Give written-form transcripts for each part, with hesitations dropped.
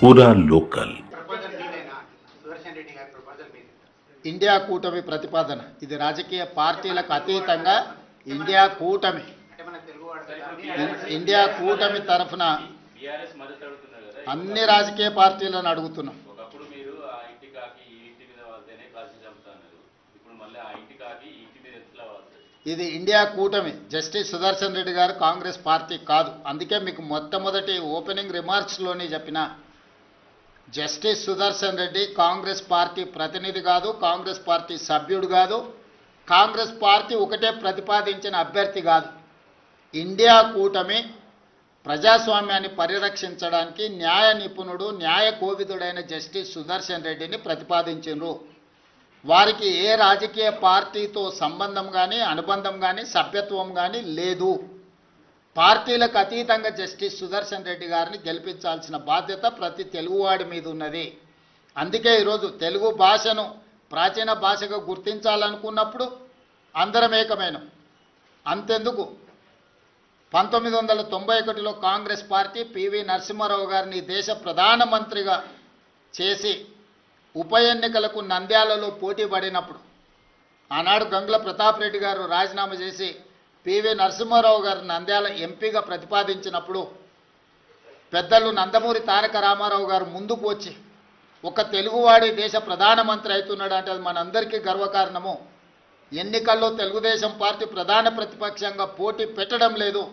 पूरा local. India కూటమి ప్రతిపాదన ఇది రాజకీయ పార్టీలకు అతీతంగా ఇండియా కూటమి తరఫున అన్ని రాజకీయ పార్టీలను అడుగుతున్నాం. ఇది ఇండియా కూటమి. జస్టిస్ సుదర్శన్ రెడ్డి గారు కాంగ్రెస్ పార్టీ కాదు. అందుకే మీకు మొట్టమొదటి ఓపెనింగ్ రిమార్క్స్లోనే చెప్పిన జస్టిస్ సుదర్శన్ రెడ్డి కాంగ్రెస్ పార్టీ ప్రతినిధి కాదు, కాంగ్రెస్ పార్టీ సభ్యుడు కాదు, కాంగ్రెస్ పార్టీ ఒకటే ప్రతిపాదించిన అభ్యర్థి కాదు. ఇండియా కూటమి ప్రజాస్వామ్యాన్ని పరిరక్షించడానికి న్యాయ నిపుణుడు, న్యాయ కోవిదుడైన జస్టిస్ సుదర్శన్ రెడ్డిని ప్రతిపాదించారు. వారికి ఏ రాజకీయ పార్టీతో సంబంధం కానీ, అనుబంధం కానీ, సభ్యత్వం కానీ లేదు. పార్టీలకు అతీతంగా జస్టిస్ సుదర్శన్ రెడ్డి గారిని గెలిపించాల్సిన బాధ్యత ప్రతి తెలుగువాడి మీద ఉన్నది. అందుకే ఈరోజు తెలుగు భాషను ప్రాచీన భాషగా గుర్తించాలనుకున్నప్పుడు అందరం ఏకమైన. అంతెందుకు 1991లో కాంగ్రెస్ పార్టీ పివి నరసింహారావు గారిని దేశ ప్రధానమంత్రిగా చేసి ఉప ఎన్నికలకు నంద్యాలలో పోటీ పడినప్పుడు ఆనాడు గంగుల ప్రతాప్ రెడ్డి గారు రాజీనామా చేసి పివి నరసింహారావు గారు నంద్యాల ఎంపీగా ప్రతిపాదించినప్పుడు పెద్దలు నందమూరి తారక రామారావు గారు ముందుకు వచ్చి ఒక తెలుగువాడి దేశ ప్రధానమంత్రి అవుతున్నాడు అంటే అది మనందరికీ గర్వకారణము. ఎన్నికల్లో తెలుగుదేశం పార్టీ ప్రధాన ప్రతిపక్షంగా పోటీ పెట్టడం లేదు,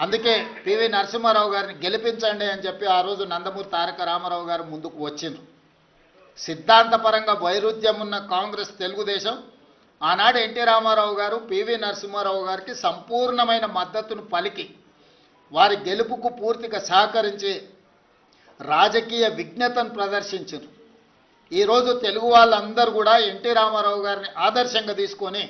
అందుకే పివి నరసింహారావు గారిని గెలిపించండి అని చెప్పి ఆ రోజు నందమూరి తారక రామారావు గారు ముందుకు వచ్చిండ్రు. సిద్ధాంతపరంగా వైరుధ్యం ఉన్న కాంగ్రెస్ తెలుగుదేశం ఆనాడు ఎన్టీ రామారావు గారు పివి నరసింహారావు గారికి సంపూర్ణమైన మద్దతును పలికి వారి గెలుపుకు పూర్తిగా సహకరించి రాజకీయ విజ్ఞతను ప్రదర్శించారు. ఈరోజు తెలుగు వాళ్ళందరూ కూడా ఎన్టీ రామారావు గారిని ఆదర్శంగా తీసుకొని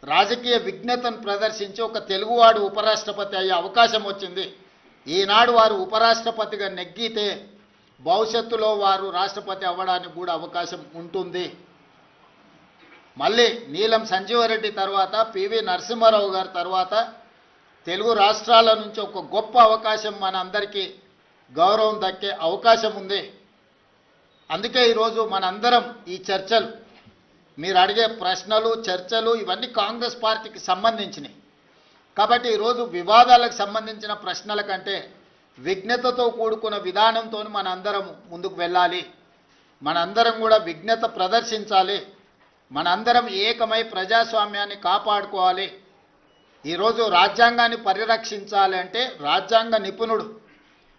రాజకీయ విజ్ఞతను ప్రదర్శించి ఒక తెలుగువాడు ఉపరాష్ట్రపతి అయ్యే అవకాశం వచ్చింది. ఈనాడు వారు ఉపరాష్ట్రపతిగా నెగ్గితే భవిష్యత్తులో వారు రాష్ట్రపతి అవ్వడానికి కూడా అవకాశం ఉంటుంది. మళ్ళీ నీలం సంజీవరెడ్డి తర్వాత పివి నరసింహారావు గారి తర్వాత తెలుగు రాష్ట్రాల నుంచి ఒక గొప్ప అవకాశం మన అందరికీ గౌరవం దక్కే అవకాశం ఉంది. అందుకే ఈరోజు మనందరం ఈ చర్చలు, మీరు అడిగే ప్రశ్నలు, చర్చలు ఇవన్నీ కాంగ్రెస్ పార్టీకి సంబంధించినవి. కాబట్టి ఈరోజు వివాదాలకు సంబంధించిన ప్రశ్నల కంటే విజ్ఞతతో కూడుకున్న విధానంతో మనందరం ముందుకు వెళ్ళాలి. మనందరం కూడా విజ్ఞత ప్రదర్శించాలి. మనందరం ఏకమై ప్రజాస్వామ్యాన్ని కాపాడుకోవాలి. ఈరోజు రాజ్యాంగాన్ని పరిరక్షించాలి అంటే రాజ్యాంగ నిపుణుడు,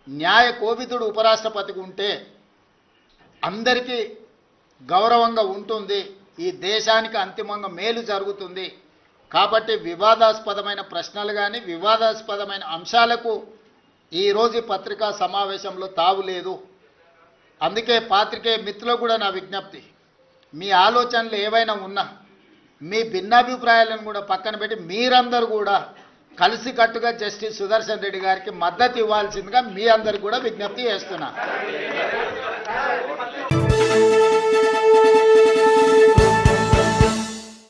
న్యాయ కోవిదుడు ఉపరాష్ట్రపతిగా ఉంటే అందరికీ గౌరవంగా ఉంటుంది, ఈ దేశానికి అంతిమంగా మేలు జరుగుతుంది. కాబట్టి వివాదాస్పదమైన ప్రశ్నలు కానీ, వివాదాస్పదమైన అంశాలకు ఈరోజు పత్రికా సమావేశంలో తావు లేదు. అందుకే పాత్రికేయ మిత్రులు కూడా నా విజ్ఞప్తి, మీ ఆలోచనలు ఏవైనా ఉన్నా మీ భిన్నాభిప్రాయాలను కూడా పక్కన పెట్టి మీరందరూ కూడా కలిసికట్టుగా జస్టిస్ సుదర్శన్ రెడ్డి గారికి మద్దతు ఇవ్వాల్సిందిగా మీ అందరికి కూడా విజ్ఞప్తి చేస్తున్నా.